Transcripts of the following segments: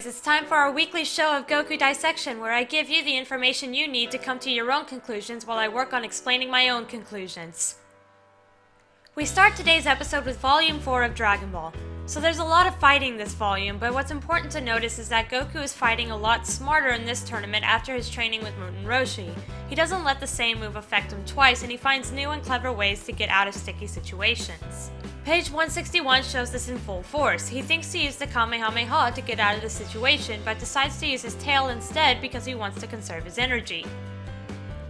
It's time for our weekly show of Goku Dissection, where I give you the information you need to come to your own conclusions while I work on explaining my own conclusions. We start today's episode with Volume 4 of Dragon Ball. So there's a lot of fighting this volume, but what's important to notice is that Goku is fighting a lot smarter in this tournament after his training with Muten Roshi. He doesn't let the same move affect him twice, and he finds new and clever ways to get out of sticky situations. Page 161 shows this in full force. He thinks to use the Kamehameha to get out of the situation, but decides to use his tail instead because he wants to conserve his energy.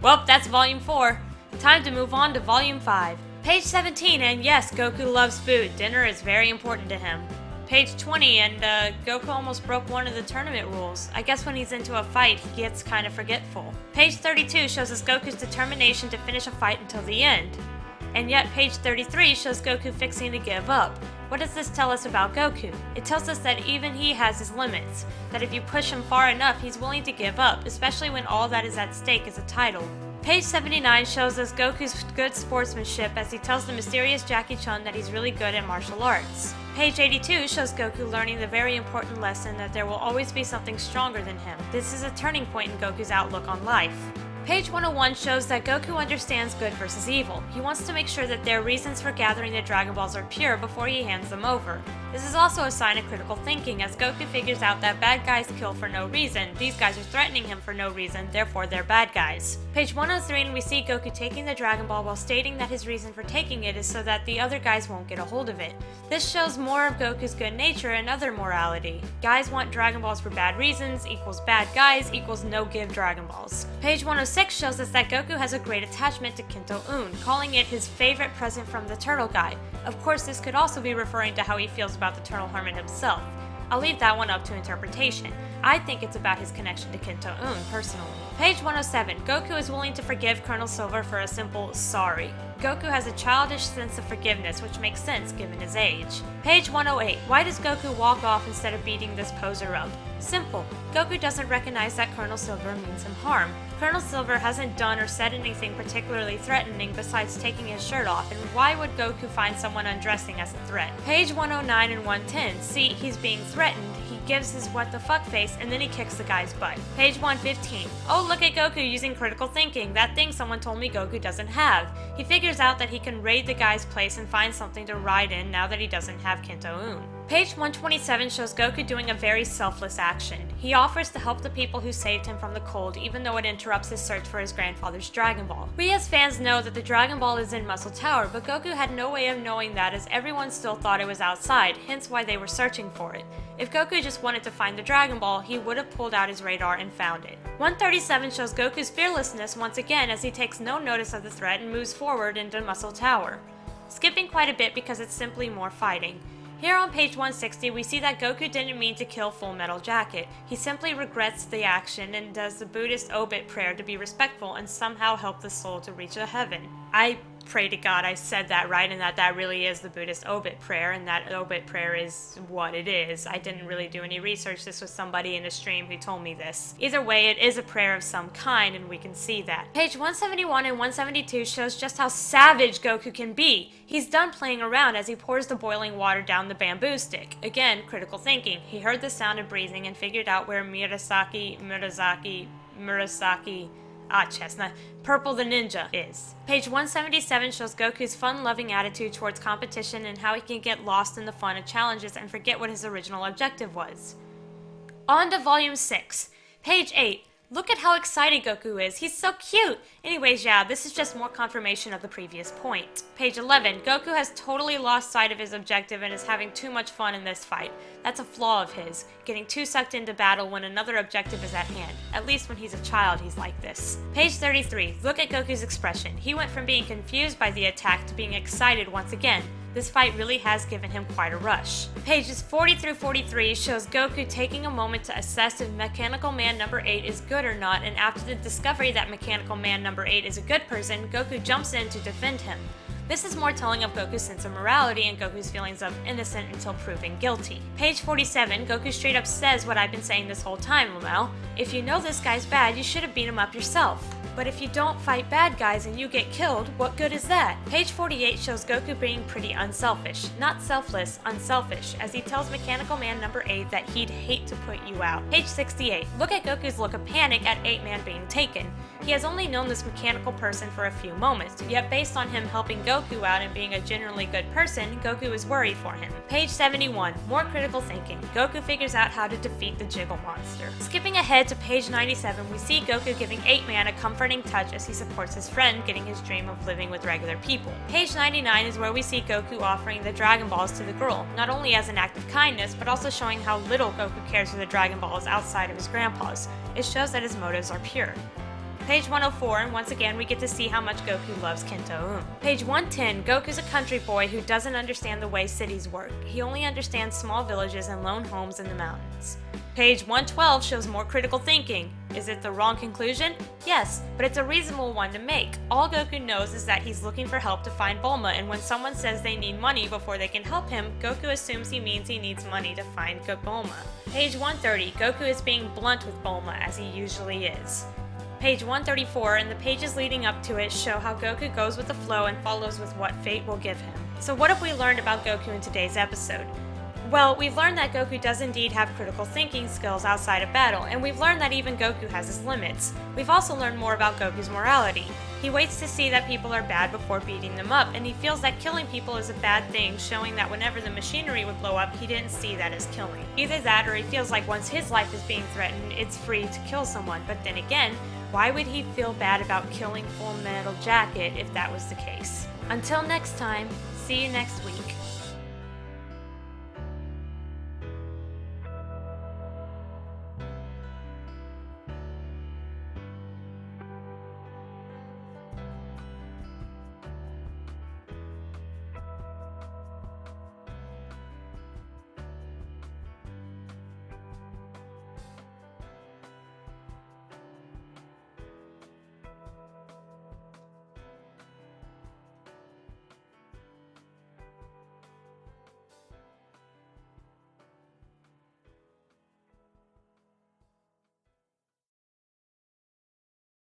Well, that's Volume 4. Time to move on to Volume 5. Page 17, and yes, Goku loves food. Dinner is very important to him. Page 20, and Goku almost broke one of the tournament rules. I guess when he's into a fight, he gets kind of forgetful. Page 32 shows us Goku's determination to finish a fight until the end. And yet, page 33 shows Goku fixing to give up. What does this tell us about Goku? It tells us that even he has his limits, that if you push him far enough, he's willing to give up, especially when all that is at stake is a title. Page 79 shows us Goku's good sportsmanship as he tells the mysterious Jackie Chun that he's really good at martial arts. Page 82 shows Goku learning the very important lesson that there will always be something stronger than him. This is a turning point in Goku's outlook on life. Page 101 shows that Goku understands good versus evil. He wants to make sure that their reasons for gathering the Dragon Balls are pure before he hands them over. This is also a sign of critical thinking, as Goku figures out that bad guys kill for no reason. These guys are threatening him for no reason, therefore they're bad guys. Page 103, and we see Goku taking the Dragon Ball while stating that his reason for taking it is so that the other guys won't get a hold of it. This shows more of Goku's good nature and other morality. Guys want Dragon Balls for bad reasons equals bad guys equals no give Dragon Balls. Page 106 shows us that Goku has a great attachment to Kinto-un, calling it his favorite present from the Turtle Guy. Of course, this could also be referring to how he feels about the Turtle Hermit himself. I'll leave that one up to interpretation. I think it's about his connection to Kinto-un, personally. Page 107. Goku is willing to forgive Colonel Silver for a simple sorry. Goku has a childish sense of forgiveness, which makes sense given his age. Page 108. Why does Goku walk off instead of beating this poser up? Simple. Goku doesn't recognize that Colonel Silver means him harm. Colonel Silver hasn't done or said anything particularly threatening besides taking his shirt off, and why would Goku find someone undressing as a threat? Page 109 and 110. See, he's being threatened. He gives his what the fuck face, and then he kicks the guy's butt. Page 115. Oh, look at Goku using critical thinking, that thing someone told me Goku doesn't have. He figures out that he can raid the guy's place and find something to ride in now that he doesn't have Kinto-un. Page 127 shows Goku doing a very selfless action. He offers to help the people who saved him from the cold, even though it interrupts his search for his grandfather's Dragon Ball. We as fans know that the Dragon Ball is in Muscle Tower, but Goku had no way of knowing that as everyone still thought it was outside, hence why they were searching for it. If Goku just wanted to find the Dragon Ball, he would have pulled out his radar and found it. 137 shows Goku's fearlessness once again as he takes no notice of the threat and moves forward into Muscle Tower. Skipping quite a bit because it's simply more fighting. Here on page 160, we see that Goku didn't mean to kill Full Metal Jacket. He simply regrets the action and does the Buddhist obit prayer to be respectful and somehow help the soul to reach a heaven. I pray to God I said that right and that really is the Buddhist obit prayer, and that obit prayer is what it is. I didn't really do any research. This was somebody in a stream who told me this. Either way, it is a prayer of some kind, and we can see that. Page 171 and 172 shows just how savage Goku can be. He's done playing around as he pours the boiling water down the bamboo stick. Again, critical thinking. He heard the sound of breathing and figured out where Chestnut, Purple the Ninja is. Page 177 shows Goku's fun-loving attitude towards competition and how he can get lost in the fun of challenges and forget what his original objective was. On to Volume 6. Page 8. Look at how excited Goku is. He's so cute! Anyways, yeah, this is just more confirmation of the previous point. Page 11. Goku has totally lost sight of his objective and is having too much fun in this fight. That's a flaw of his, getting too sucked into battle when another objective is at hand. At least when he's a child, he's like this. Page 33. Look at Goku's expression. He went from being confused by the attack to being excited once again. This fight really has given him quite a rush. Pages 40 through 43 shows Goku taking a moment to assess if Mechanical Man number 8 is good or not, and after the discovery that Mechanical Man number 8 is a good person, Goku jumps in to defend him. This is more telling of Goku's sense of morality and Goku's feelings of innocent until proven guilty. Page 47, Goku straight up says what I've been saying this whole time, Lamel. If you know this guy's bad, you should have beat him up yourself. But if you don't fight bad guys and you get killed, what good is that? Page 48 shows Goku being pretty unselfish. Not selfless, unselfish, as he tells Mechanical Man number 8 that he'd hate to put you out. Page 68. Look at Goku's look of panic at 8-Man being taken. He has only known this mechanical person for a few moments, yet based on him helping Goku out and being a generally good person, Goku is worried for him. Page 71. More critical thinking. Goku figures out how to defeat the Jiggle monster. Skipping ahead to page 97, we see Goku giving 8-Man a comforting touch as he supports his friend getting his dream of living with regular people. Page 99 is where we see Goku offering the Dragon Balls to the girl, not only as an act of kindness, but also showing how little Goku cares for the Dragon Balls outside of his grandpa's. It shows that his motives are pure. Page 104, and once again we get to see how much Goku loves Kento-un. Page 110, Goku's a country boy who doesn't understand the way cities work. He only understands small villages and lone homes in the mountains. Page 112 shows more critical thinking. Is it the wrong conclusion? Yes, but it's a reasonable one to make. All Goku knows is that he's looking for help to find Bulma, and when someone says they need money before they can help him, Goku assumes he means he needs money to find Bulma. Page 130, Goku is being blunt with Bulma, as he usually is. Page 134 and the pages leading up to it show how Goku goes with the flow and follows with what fate will give him. So what have we learned about Goku in today's episode? Well, we've learned that Goku does indeed have critical thinking skills outside of battle, and we've learned that even Goku has his limits. We've also learned more about Goku's morality. He waits to see that people are bad before beating them up, and he feels that killing people is a bad thing, showing that whenever the machinery would blow up, he didn't see that as killing. Either that, or he feels like once his life is being threatened, it's free to kill someone, but then again, why would he feel bad about killing Full Metal Jacket if that was the case? Until next time, see you next week.